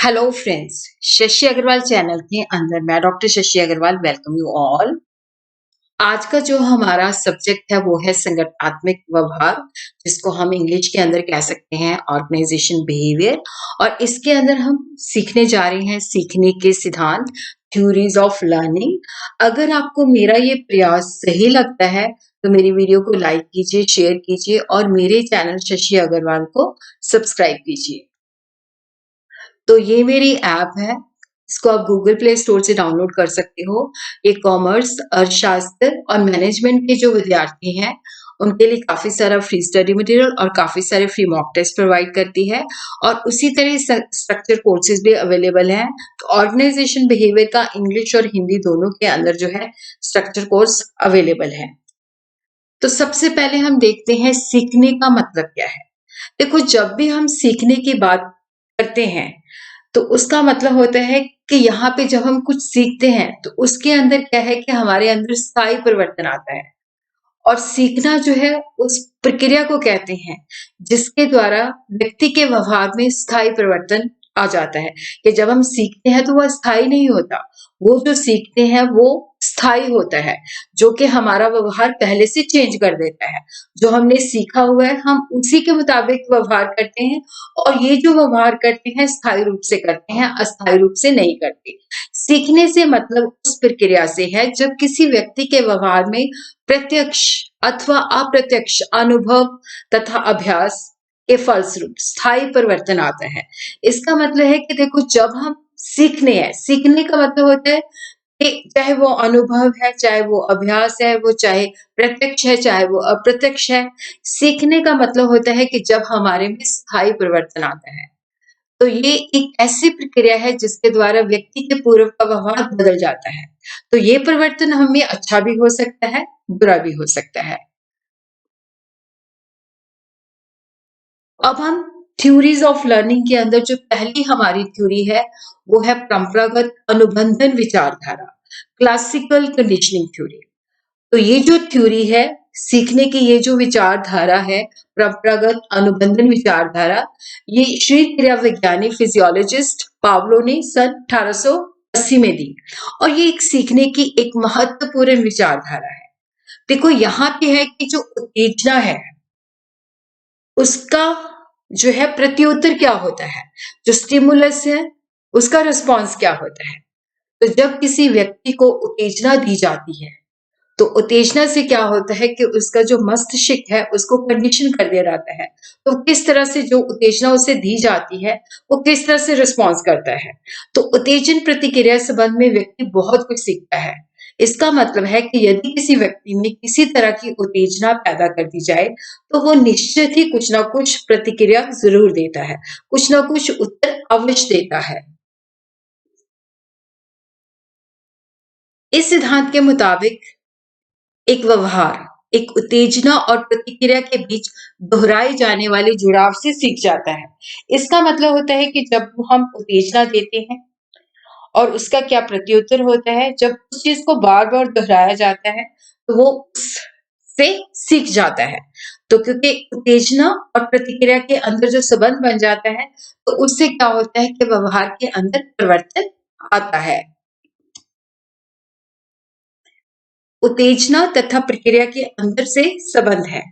Hello friends, Shashi Agrawal channel के अंदर मैं doctor Shashi Agrawal welcome you all. आज का जो हमारा सब्जेक्ट है वो है संगठनात्मक व्यवहार, जिसको हम इंग्लिश के अंदर कह सकते हैं ऑर्गेनाइजेशन बिहेवियर। और इसके अंदर हम सीखने जा रहे हैं सीखने के सिद्धांत, थ्योरीज ऑफ लर्निंग। अगर आपको मेरा ये प्रयास सही लगता है तो मेरी वीडियो को लाइक कीजिए, शेयर कीजिए और मेरे चैनल शशि अग्रवाल को सब्सक्राइब कीजिए। तो ये मेरी ऐप है, इसको आप गूगल प्ले स्टोर से डाउनलोड कर सकते हो। ये कॉमर्स, अर्थशास्त्र और मैनेजमेंट के जो विद्यार्थी हैं उनके लिए काफी सारा फ्री स्टडी मटेरियल और काफी सारे फ्री मॉक टेस्ट प्रोवाइड करती है। और उसी तरह स्ट्रक्चर कोर्सेज भी अवेलेबल हैं। तो ऑर्गेनाइजेशन बिहेवियर का इंग्लिश और हिंदी दोनों के अंदर जो है स्ट्रक्चर कोर्स अवेलेबल है। तो सबसे पहले हम देखते हैं सीखने का मतलब क्या है। देखो, जब भी हम सीखने की बात करते हैं तो उसका मतलब होता है कि यहाँ पे जब हम कुछ सीखते हैं तो उसके अंदर क्या है कि हमारे अंदर स्थायी परिवर्तन आता है। और सीखना जो है उस प्रक्रिया को कहते हैं जिसके द्वारा व्यक्ति के व्यवहार में स्थायी परिवर्तन आ जाता है। कि जब हम सीखते हैं तो वह स्थायी नहीं होता, वो जो सीखते हैं वो स्थायी होता है, जो कि हमारा व्यवहार पहले से चेंज कर देता है। जो हमने सीखा हुआ है हम उसी के मुताबिक व्यवहार करते हैं, और ये जो व्यवहार करते हैं स्थायी रूप से करते हैं, अस्थायी रूप से नहीं करते। सीखने से मतलब उस प्रक्रिया से है जब किसी व्यक्ति के व्यवहार में प्रत्यक्ष अथवा अप्रत्यक्ष अनुभव तथा अभ्यास के फलस्वरूप स्थायी परिवर्तन आता है। इसका मतलब है कि देखो, जब हम सीखने हैं, सीखने का मतलब होता है कि चाहे वो अनुभव है, चाहे वो अभ्यास है, वो चाहे प्रत्यक्ष है, चाहे वो अप्रत्यक्ष है। सीखने का मतलब होता है कि जब हमारे में स्थायी परिवर्तन आता है। तो ये एक ऐसी प्रक्रिया है जिसके द्वारा व्यक्ति के पूर्व का व्यवहार बदल जाता है। तो ये परिवर्तन हमें अच्छा भी हो सकता है, बुरा भी हो सकता है। अब हम थ्योरीज ऑफ लर्निंग के अंदर जो पहली हमारी थ्योरी है वो है परंपरागत अनुबंधन विचारधारा, क्लासिकल कंडीशनिंग थ्योरी। तो ये जो थ्योरी है, सीखने की ये जो विचारधारा है, परंपरागत अनुबंधन विचारधारा, ये श्री क्रिया विज्ञानी फिजियोलॉजिस्ट पावलो ने सन 1880 में दी। और ये एक सीखने की एक महत्वपूर्ण विचारधारा है। देखो, यहाँ पे है कि जो उत्तेजना है उसका जो है प्रत्युत्तर क्या होता है, जो स्टिमुलस है उसका रिस्पॉन्स क्या होता है। तो जब किसी व्यक्ति को उत्तेजना दी जाती है तो उत्तेजना से क्या होता है कि उसका जो मस्तिष्क है उसको कंडीशन कर दिया जाता है। तो किस तरह से जो उत्तेजना उसे दी जाती है वो किस तरह से रिस्पॉन्स करता है। तो उत्तेजन प्रतिक्रिया संबंध में व्यक्ति बहुत कुछ सीखता है। इसका मतलब है कि यदि किसी व्यक्ति में किसी तरह की उत्तेजना पैदा कर दी जाए तो वो निश्चित ही कुछ ना कुछ प्रतिक्रिया जरूर देता है, कुछ ना कुछ उत्तर अवश्य देता है। इस सिद्धांत के मुताबिक एक व्यवहार एक उत्तेजना और प्रतिक्रिया के बीच दोहराई जाने वाले जुड़ाव से सीख जाता है। इसका मतलब होता है कि जब हम उत्तेजना देते हैं और उसका क्या प्रत्युत्तर होता है, जब उस चीज को बार बार दोहराया जाता है तो वो उससे सीख जाता है। तो क्योंकि उत्तेजना और प्रतिक्रिया के अंदर जो संबंध बन जाता है तो उससे क्या होता है कि व्यवहार के अंदर परिवर्तन आता है। उत्तेजना तथा प्रक्रिया के अंदर से संबंध है।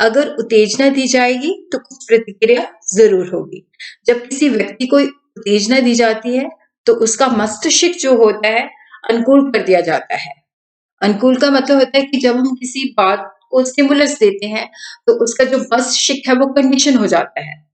अगर उत्तेजना दी जाएगी तो कुछ प्रतिक्रिया जरूर होगी। जब किसी व्यक्ति को उत्तेजना दी जाती है तो उसका मस्तिष्क जो होता है अनुकूल कर दिया जाता है। अनुकूल का मतलब होता है कि जब हम किसी बात को स्टिमुलस देते हैं तो उसका जो मस्तिष्क है वो कंडीशन हो जाता है।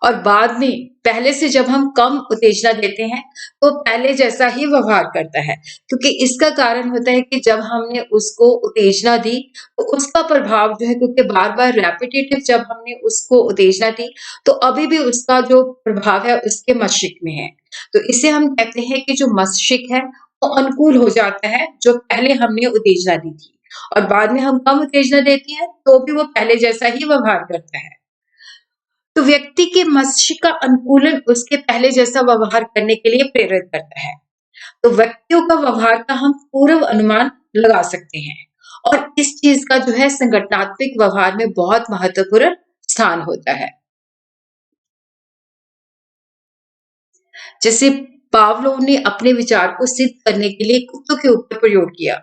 और बाद में पहले से जब हम कम उत्तेजना देते हैं तो पहले जैसा ही व्यवहार करता है। क्योंकि इसका कारण होता है कि जब हमने उसको उत्तेजना दी तो उसका प्रभाव जो है, क्योंकि बार बार रेपिटेटिव जब हमने उसको उत्तेजना दी तो अभी भी उसका जो प्रभाव है उसके मस्तिष्क में है। तो इसे हम कहते हैं कि जो मस्तिष्क है वो अनुकूल हो जाता है जो पहले हमने उत्तेजना दी थी। और बाद में हम कम उत्तेजना देते हैं तो भी वो पहले जैसा ही व्यवहार करता है। तो व्यक्ति के मस्तिष्क का अनुकूलन उसके पहले जैसा व्यवहार करने के लिए प्रेरित करता है। तो व्यक्तियों का व्यवहार का हम पूर्व अनुमान लगा सकते हैं। और इस चीज का जो है संगठनात्मक व्यवहार में बहुत महत्वपूर्ण स्थान होता है। जैसे पावलोव ने अपने विचार को सिद्ध करने के लिए कुत्तों के ऊपर प्रयोग किया।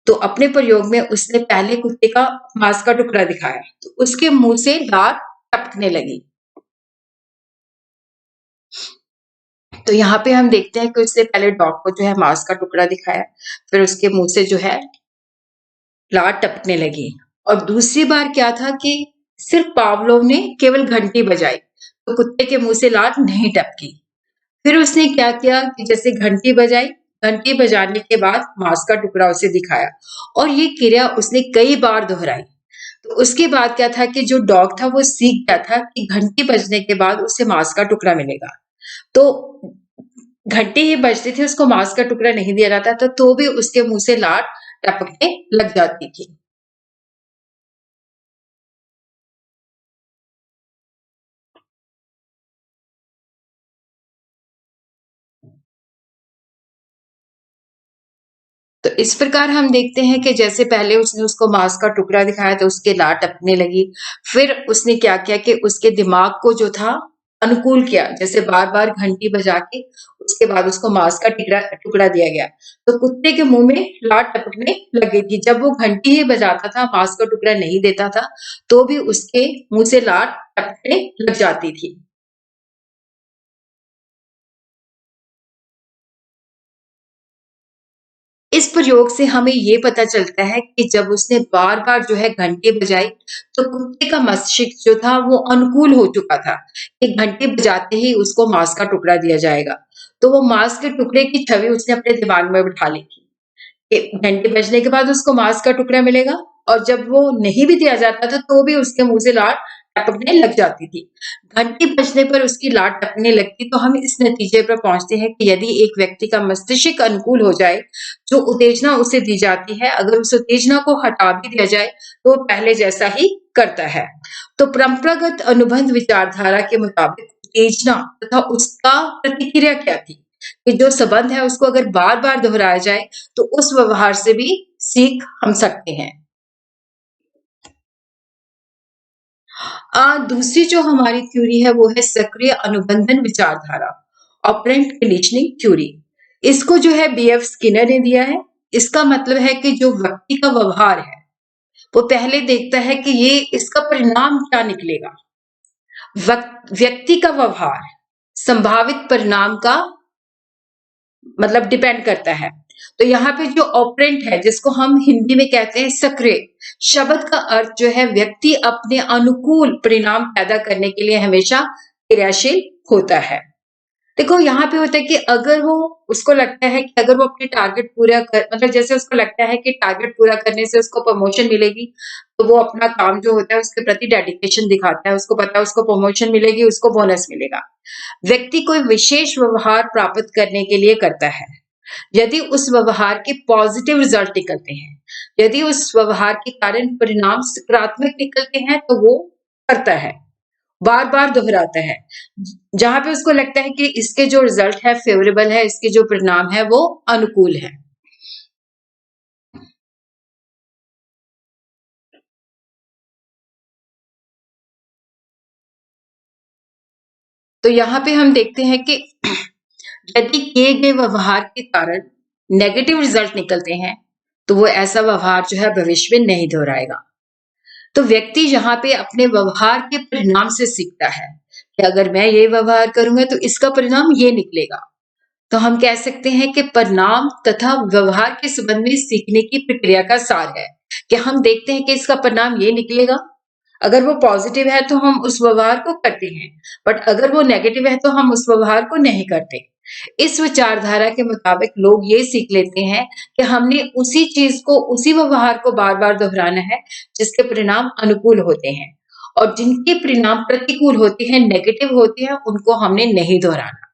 तो अपने प्रयोग में उसने पहले कुत्ते का मांस का टुकड़ा दिखाया, तो उसके मुंह से लार टपकने लगी। तो यहाँ पे हम देखते हैं कि उसने पहले डॉग को जो है मांस का टुकड़ा दिखाया, फिर उसके मुंह से जो है लार टपकने लगी। और दूसरी बार क्या था कि सिर्फ पावलोव ने केवल घंटी बजाई, तो कुत्ते के मुंह से लार नहीं टपकी। फिर उसने क्या किया कि जैसे घंटी बजाई, घंटी बजाने के बाद मांस का टुकड़ा उसे दिखाया और ये क्रिया उसने कई बार दोहराई। तो उसके बाद क्या था कि जो डॉग था वो सीख गया था कि घंटी बजने के बाद उसे मांस का टुकड़ा मिलेगा। तो घंटी ही बजती थी, उसको मांस का टुकड़ा नहीं दिया जाता था, तो भी उसके मुंह से लार टपकने लग जाती थी। तो इस प्रकार हम देखते हैं कि जैसे पहले उसने उसको मांस का टुकड़ा दिखाया तो उसके लार टपकने लगी। फिर उसने क्या किया कि उसके दिमाग को जो था अनुकूल किया, जैसे बार-बार घंटी बजा के उसके बाद उसको मांस का टिकड़ा टुकड़ा दिया गया। तो कुत्ते के मुँह में लार टपकने लग गई थी। जब वो घंटी ही बजाता था, मांस का टुकड़ा नहीं देता था, तो भी उसके मुँह से लार टपकने लग जाती थी। इस प्रयोग से हमें ये पता चलता है कि जब उसने बार-बार जो है घंटी बजाई, तो कुत्ते का मस्तिष्क जो था वो अनुकूल हो चुका था कि घंटी बजाते ही उसको मांस का टुकड़ा दिया जाएगा। तो वो मांस के टुकड़े की छवि उसने अपने दिमाग में बिठा ली थी कि घंटी बजने के बाद उसको मांस का टुकड़ा मिलेगा और जब वो नहीं भी दिया जाता था, तो भी उसके मुँह से लार टपकने लग जाती थी। घंटी बजने पर उसकी लार टपकने लगती, तो हम इस नतीजे पर पहुँचते हैं कि यदि एक व्यक्ति का मस्तिष्क अनुकूल हो जाए, जो उत्तेजना उसे दी जाती है, अगर उस उत्तेजना को हटा भी दिया जाए, तो वो पहले जैसा ही करता है। तो परंपरागत अनुबंध विचारधारा के मुताबिक उत्तेजना तथा उसका प्रतिक्रिया क्या थी? कि जो संबंध है उसको अगर बार-बार दोहराया जाए, तो उस व्यवहार से भी सीख हम सकते हैं। दूसरी जो हमारी थ्योरी है वो है सक्रिय अनुबंधन विचारधारा, ऑपरेंट कंडीशनिंग थ्योरी। इसको जो है बीएफ स्किनर ने दिया है। इसका मतलब है कि जो व्यक्ति का व्यवहार है, वो पहले देखता है कि ये इसका परिणाम क्या निकलेगा। व्यक्ति का व्यवहार संभावित परिणाम का मतलब डिपेंड करता है। तो यहाँ पे जो ऑपरेंट है जिसको हम हिंदी में कहते हैं सक्रिय, शब्द का अर्थ जो है व्यक्ति अपने अनुकूल परिणाम पैदा करने के लिए हमेशा क्रियाशील होता है। देखो यहाँ पे होता है कि अगर वो उसको लगता है कि अगर वो अपने टारगेट पूरा कर मतलब जैसे उसको लगता है कि टारगेट पूरा करने से उसको प्रमोशन मिलेगी, तो वो अपना काम जो होता है उसके प्रति डेडिकेशन दिखाता है, उसको पता है उसको प्रमोशन मिलेगी, उसको बोनस मिलेगा। व्यक्ति कोई विशेष व्यवहार प्राप्त करने के लिए करता है। यदि उस व्यवहार के पॉजिटिव रिजल्ट निकलते हैं, यदि उस व्यवहार के कारण परिणाम सकारात्मक निकलते हैं, तो वो करता है, बार-बार दोहराता है। जहाँ पे उसको लगता है कि इसके जो रिजल्ट है फेवरेबल है, इसके जो परिणाम है वो अनुकूल है। तो यहाँ पे हम देखते हैं कि यदि किए गए व्यवहार के कारण नेगेटिव रिजल्ट निकलते हैं, तो वो ऐसा व्यवहार जो है भविष्य में नहीं दोहराएगा। तो व्यक्ति यहाँ पे अपने व्यवहार के परिणाम से सीखता है कि अगर मैं ये व्यवहार करूंगा तो इसका परिणाम ये निकलेगा। तो हम कह सकते हैं कि परिणाम तथा व्यवहार के संबंध में सीखने की प्रक्रिया का सार है कि हम देखते हैं कि इसका परिणाम ये निकलेगा। अगर वो पॉजिटिव है तो हम उस व्यवहार को करते हैं, बट अगर वो नेगेटिव है तो हम उस व्यवहार को नहीं करते। इस विचारधारा के मुताबिक लोग ये सीख लेते हैं कि हमने उसी चीज को, उसी व्यवहार को बार-बार दोहराना है जिसके परिणाम अनुकूल होते हैं और जिनके परिणाम प्रतिकूल होते हैं, नेगेटिव होते हैं, उनको हमने नहीं दोहराना।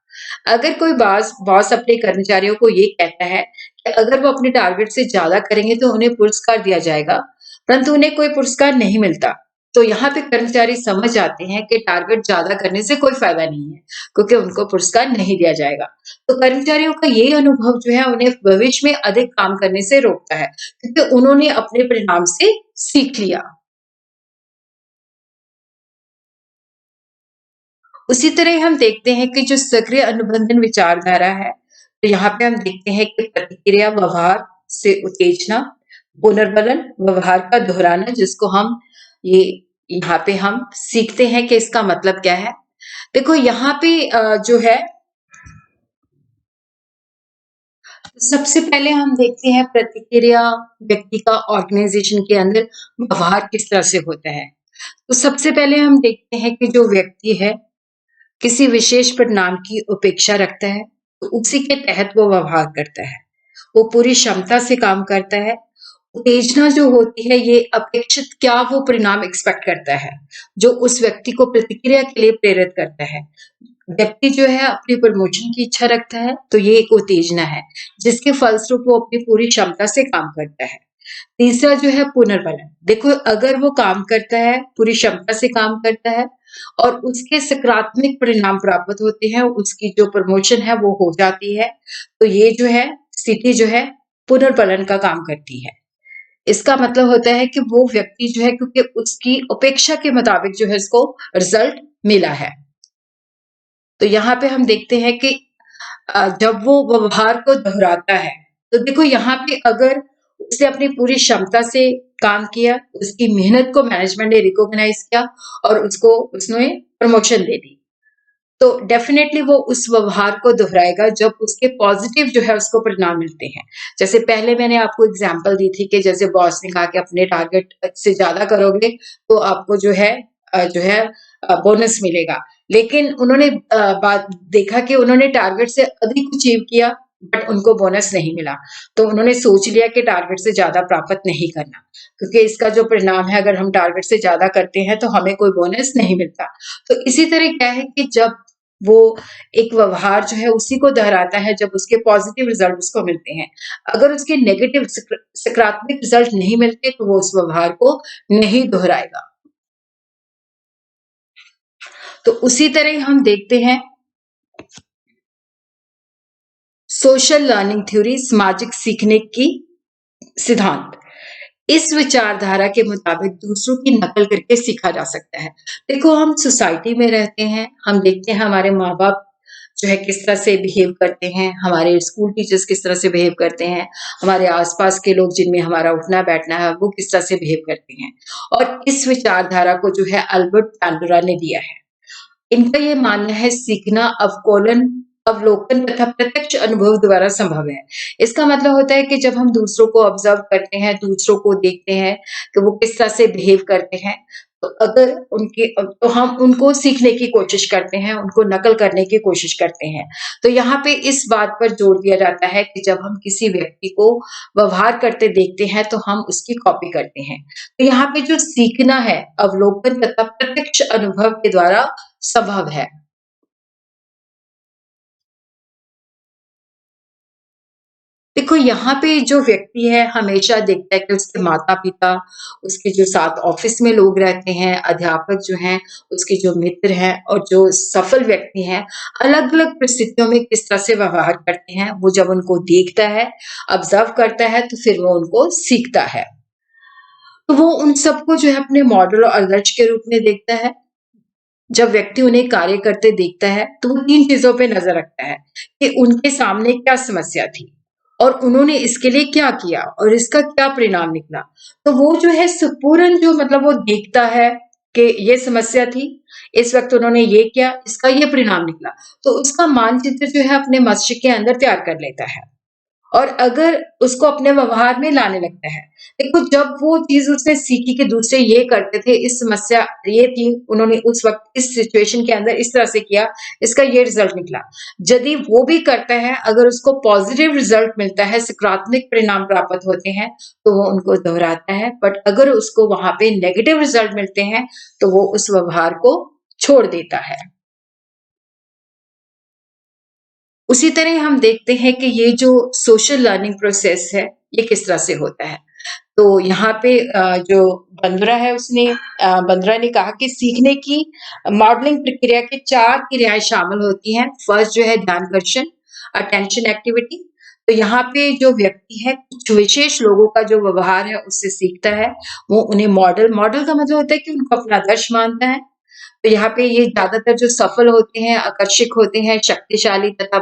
अगर कोई बॉस अपने कर्मचारियों को ये कहता है कि अगर वो अपने टारगेट से ज़्यादा करेंगे तो उन्हें पुरस्कार दिया जाएगा, परंतु उन्हें कोई पुरस्कार नहीं मिलता, तो यहाँ पे कर्मचारी समझ जाते हैं कि टारगेट ज़्यादा करने से कोई फ़ायदा नहीं है, क्योंकि उनको पुरस्कार नहीं दिया जाएगा। तो कर्मचारियों का ये अनुभव जो है उन्हें भविष्य में अधिक काम करने से रोकता है, क्योंकि उन्होंने अपने परिणाम से सीख लिया। उसी तरह हम देखते हैं कि जो सक्रिय अनुबंधन विचारधारा है, तो यहाँ पे हम देखते हैं कि प्रतिक्रिया व्यवहार से उत्तेजना, पुनर्बलन व्यवहार का दोहराना, जिसको हम ये यहाँ पे हम सीखते हैं कि इसका मतलब क्या है। देखो यहाँ पे जो है सबसे पहले हम देखते हैं प्रतिक्रिया व्यक्ति का ऑर्गेनाइजेशन के अंदर व्यवहार किस तरह से होता है। तो सबसे पहले हम देखते हैं कि जो व्यक्ति है किसी विशेष परिणाम की उपेक्षा रखता है, तो उसी के तहत वो व्यवहार करता है। वो पूरी क्षमता से काम करता है। उत्तेजना जो होती है ये अपेक्षित क्या वो परिणाम एक्सपेक्ट करता है, जो उस व्यक्ति को प्रतिक्रिया के लिए प्रेरित करता है। व्यक्ति जो है अपनी प्रमोशन की इच्छा रखता है, तो ये एक उत्तेजना है, जिसके फलस्वरूप वो अपनी पूरी क्षमता से काम करता है। तीसरा जो है पुनर्बलन। देखो अगर वो काम करता है, पूरी क्षमता से काम करता है और उसके सकारात्मक परिणाम प्राप्त होते हैं, उसकी जो प्रमोशन है वो हो जाती है, तो ये जो है स्थिति जो है पुनर्बलन का काम करती है। इसका मतलब होता है कि वो व्यक्ति जो है क्योंकि उसकी अपेक्षा के मुताबिक जो है उसको रिजल्ट मिला है। तो यहाँ पे हम देखते हैं कि जब वो व्यवहार को दोहराता है, तो देखो यहाँ पे अगर उसने अपनी पूरी क्षमता से काम किया, उसकी मेहनत को मैनेजमेंट ने रिकॉग्नाइज किया और उसको उसने प्रमोशन दे दी, तो डेफिनेटली वो उस व्यवहार को दोहराएगा जब उसके पॉजिटिव जो है उसको परिणाम मिलते हैं। जैसे पहले मैंने आपको एग्जांपल दी थी कि जैसे बॉस ने कहा कि अपने टारगेट से ज्यादा करोगे तो आपको जो है बोनस मिलेगा। लेकिन उन्होंने बात देखा कि उन्होंने टारगेट से अधिक अचीव किया बट उनको बोनस नहीं मिला, तो उन्होंने सोच लिया कि टारगेट से ज्यादा प्राप्त नहीं करना, क्योंकि इसका जो परिणाम है अगर हम टारगेट से ज्यादा करते हैं तो हमें कोई बोनस नहीं मिलता। तो इसी तरह क्या है कि जब वो एक व्यवहार जो है उसी को दोहराता है जब उसके पॉजिटिव रिजल्ट उसको मिलते हैं। अगर उसके नेगेटिव सकारात्मक रिजल्ट नहीं मिलते तो वो उस व्यवहार को नहीं दोहराएगा। तो उसी तरह हम देखते हैं सोशल लर्निंग थ्योरी, सामाजिक सीखने की सिद्धांत। इस विचारधारा के मुताबिक दूसरों की नकल करके सीखा जा सकता है। देखो हम सोसाइटी में रहते हैं, हम देखते हैं हमारे माँ-बाप जो है किस तरह से बिहेव करते हैं, हमारे स्कूल टीचर्स किस तरह से बिहेव करते हैं, हमारे आस-पास के लोग जिनमें हमारा उठना-बैठना है वो किस तरह से बिहेव करते हैं। और इस विचारधारा को जो है अल्बर्ट बैंडुरा ने दिया है। इनका ये मानना है सीखना अवलोकन तथा प्रत्यक्ष अनुभव द्वारा संभव है। इसका मतलब होता है कि जब हम दूसरों को ऑब्जर्व करते हैं, दूसरों को देखते हैं कि वो किस तरह से बिहेव करते हैं, तो अगर उनके तो हम उनको सीखने की कोशिश करते हैं, उनको नकल करने की कोशिश करते हैं। तो यहाँ पे इस बात पर जोर दिया जाता है कि जब हम किसी व्यक्ति को व्यवहार करते देखते हैं, तो हम उसकी कॉपी करते हैं। तो यहाँ पे जो सीखना है, अवलोकन तथा प्रत्यक्ष अनुभव के द्वारा संभव है। देखो यहाँ पे जो व्यक्ति है हमेशा देखता है कि उसके माता-पिता, उसके जो साथ ऑफिस में लोग रहते हैं, अध्यापक जो हैं, उसके जो मित्र हैं और जो सफल व्यक्ति हैं, अलग-अलग परिस्थितियों में किस तरह से व्यवहार करते हैं। वो जब उनको देखता है, ऑब्जर्व करता है तो फिर वो उनको सीखता है। तो वो उन सबको जो है अपने मॉडल और आदर्श के रूप में देखता है। जब व्यक्ति उन्हें कार्य करते देखता है, तो वो 3 चीज़ों पे नज़र रखता है कि उनके सामने क्या समस्या थी और उन्होंने इसके लिए क्या किया और इसका क्या परिणाम निकला। तो वो जो है संपूर्ण जो मतलब वो देखता है कि ये समस्या थी, इस वक़्त उन्होंने ये किया, इसका ये परिणाम निकला। तो उसका मानचित्र जो है अपने मस्तिष्क के अंदर तैयार कर लेता है। और अगर उसको अपने व्यवहार में लाने लगता है। देखो जब वो चीज़ उसने सीखी कि दूसरे ये करते थे, इस समस्या ये थी, उन्होंने उस वक़्त इस सिचुएशन के अंदर इस तरह से किया, इसका ये रिज़ल्ट निकला। यदि वो भी करता है, अगर उसको पॉज़िटिव रिज़ल्ट मिलता है, सकारात्मक परिणाम प्राप्त होते हैं, तो वो उनको दोहराता है। बट अगर उसको वहाँ पे नेगेटिव रिज़ल्ट मिलते हैं, तो वो उस व्यवहार को छोड़ देता है। उसी तरह हम देखते हैं कि ये जो सोशल लर्निंग प्रोसेस है, ये किस तरह से होता है। तो यहाँ पे जो बंद्रा ने कहा कि सीखने की मॉडलिंग प्रक्रिया के 4 क्रियाएँ शामिल होती हैं। फर्स्ट जो है ध्यानाकर्षण, अटेंशन एक्टिविटी। तो यहाँ पे जो व्यक्ति है, कुछ विशेष लोगों का जो व्यवहार है, उससे सीखता है। वो उन्हें मॉडल का मतलब होता है कि उनको अपना आदर्श मानता है। तो यहाँ पे ये ज़्यादातर जो सफल होते हैं, आकर्षक होते हैं, शक्तिशाली तथा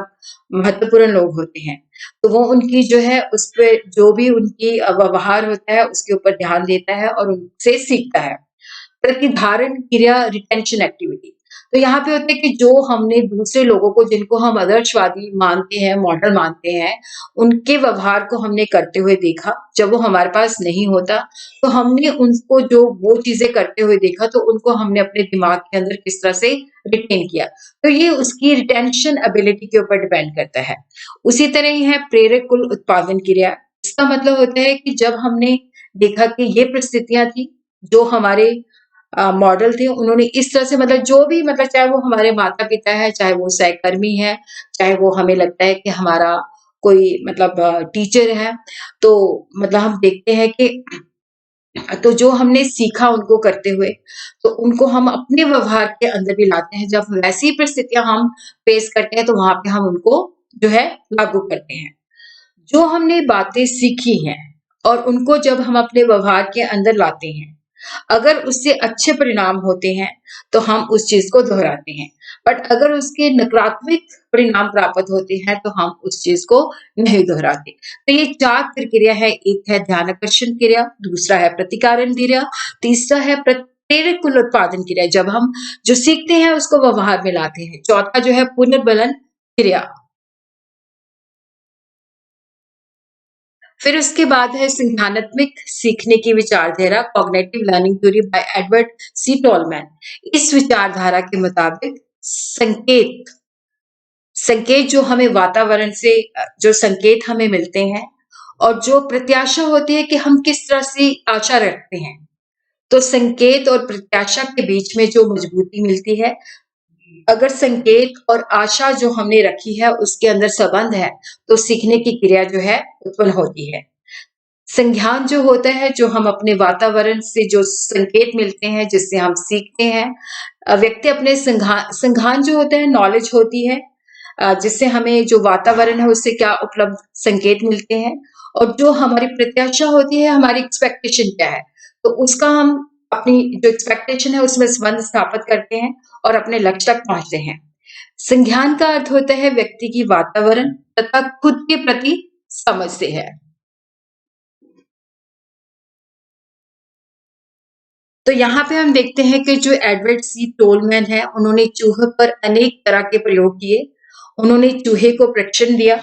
महत्वपूर्ण लोग होते हैं। तो वो उनकी जो है उस पे जो भी उनकी व्यवहार होता है उसके ऊपर ध्यान देता है और उनसे सीखता है। प्रतिधारण क्रिया रिटेंशन एक्टिविटी। तो यहाँ पे होता है कि जो हमने दूसरे लोगों को जिनको हम आदर्शवादी मानते हैं, मॉडल मानते हैं, उनके व्यवहार को हमने करते हुए देखा। जब वो हमारे पास नहीं होता, तो हमने उनको जो वो चीज़ें करते हुए देखा, तो उनको हमने अपने दिमाग के अंदर किस तरह से रिटेन किया। तो ये उसकी रिटेंशन एबिलिटी के ऊपर डिपेंड करता है। उसी तरह ही है प्रेरक कुल उत्पादन क्रिया। इसका मतलब होता है कि जब हमने देखा कि ये परिस्थितियाँ थी, जो हमारे मॉडल थे, उन्होंने इस तरह से मतलब जो भी मतलब चाहे वो हमारे माता-पिता हैं, चाहे वो सहकर्मी हैं, चाहे वो हमें लगता है कि हमारा कोई मतलब टीचर है, तो मतलब हम देखते हैं कि तो जो हमने सीखा उनको करते हुए, तो उनको हम अपने व्यवहार के अंदर भी लाते हैं। जब वैसी परिस्थितियाँ हम फेस करते हैं, तो वहाँ पे हम उनको जो है लागू करते हैं। जो हमने बातें सीखी हैं और उनको जब हम अपने व्यवहार के अंदर लाते हैं, अगर उससे अच्छे परिणाम होते हैं, तो हम उस चीज़ को दोहराते हैं। बट अगर उसके नकारात्मक परिणाम प्राप्त होते हैं, तो हम उस चीज़ को नहीं दोहराते। तो ये 4 प्रक्रिया है, एक है ध्यानाकर्षण क्रिया, दूसरा है प्रतिकारण क्रिया, तीसरा है प्रेरक कुल उत्पादन क्रिया, जब हम जो सीखते हैं उसको व्यवहार में लाते हैं। चौथा जो है पुनर्बलन क्रिया। फिर उसके बाद है संज्ञानात्मक सीखने की विचारधारा cognitive learning theory by Edward C Tolman. इस विचारधारा के मुताबिक संकेत संकेत जो हमें वातावरण से जो संकेत हमें मिलते हैं और जो प्रत्याशा होती है कि हम किस तरह से आशा रखते हैं, तो संकेत और प्रत्याशा के बीच में जो मजबूती मिलती है, अगर संकेत और आशा जो हमने रखी है उसके अंदर संबंध है, तो सीखने की क्रिया जो है उत्पन्न होती है। संज्ञान जो होता है, जो हम अपने वातावरण से जो संकेत मिलते हैं, जिससे हम सीखते हैं। व्यक्ति अपने संज्ञान जो होता है नॉलेज होती है, जिससे हमें जो वातावरण है उससे क्या उपलब्ध संकेत मिलते हैं और जो हमारी प्रत्याशा होती है, हमारी एक्सपेक्टेशन क्या है, तो उसका हम अपनी जो एक्सपेक्टेशन है उसमें संबंध स्थापित करते हैं और अपने लक्ष्य तक पहुँचते हैं। संज्ञान का अर्थ होता है व्यक्ति की वातावरण तथा खुद के प्रति समझ से है। तो यहाँ पे हम देखते हैं कि जो एडवर्ड सी टोलमैन है, उन्होंने चूहे पर अनेक तरह के प्रयोग किए। उन्होंने चूहे को प्रशिक्षण दिया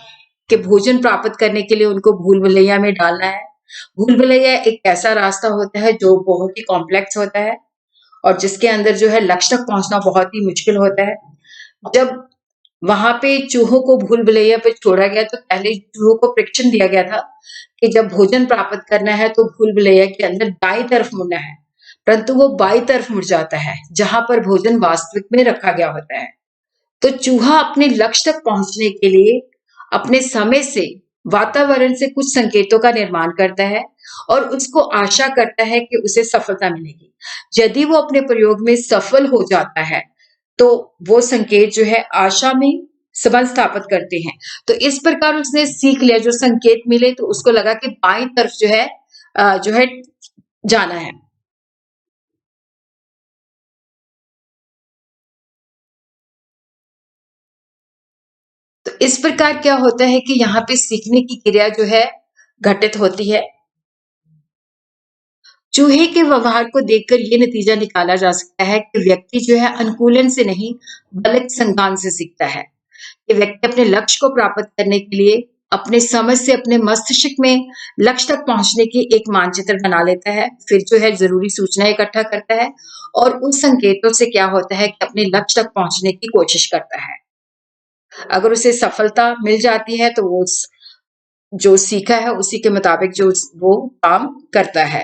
कि भोजन प्राप्त करने के लिए उनको भूल-भुलैया में डालना है। भूल-भुलैया एक ऐसा रास्ता होता है जो बहुत ही कॉम्प्लेक्स होता है और जिसके अंदर जो है लक्ष्य तक पहुँचना बहुत ही मुश्किल होता है। जब वहाँ पे चूहों को भूल-भुलैया पे छोड़ा गया तो पहले चूहों को प्रशिक्षण दिया गया था कि जब भोजन प्राप्त करना है तो भूल-भुलैया के अंदर दाईं तरफ मुड़ना है, परंतु वो बाईं तरफ मुड़ जाता है, जहाँ पर भोजन वास्तविक में रखा गया होता है। तो चूहा अपने लक्ष्य तक पहुँचने के लिए अपने समय से, वातावरण से कुछ संकेतों का निर्माण करता है और उसको आशा करता है कि उसे सफलता मिलेगी। यदि वो अपने प्रयोग में सफल हो जाता है, तो वो संकेत जो है आशा में संबंध स्थापित करते हैं। तो इस प्रकार उसने सीख लिया, जो संकेत मिले तो उसको लगा कि बाईं तरफ जो है जाना है। तो इस प्रकार क्या होता है कि यहाँ पे सीखने की क्रिया जो है घटित होती है। चूहे के व्यवहार को देखकर ये नतीजा निकाला जा सकता है कि व्यक्ति जो है अनुकूलन से नहीं बल्कि संज्ञान से सीखता है। कि व्यक्ति अपने लक्ष्य को प्राप्त करने के लिए अपने समझ से अपने मस्तिष्क में लक्ष्य तक पहुंचने की एक मानचित्र बना लेता है, फिर जो है जरूरी सूचना इकट्ठा करता है और उन संकेतों से क्या होता है कि अपने लक्ष्य तक पहुंचने की कोशिश करता है। अगर उसे सफलता मिल जाती है तो वो जो सीखा है उसी के मुताबिक जो वो काम करता है।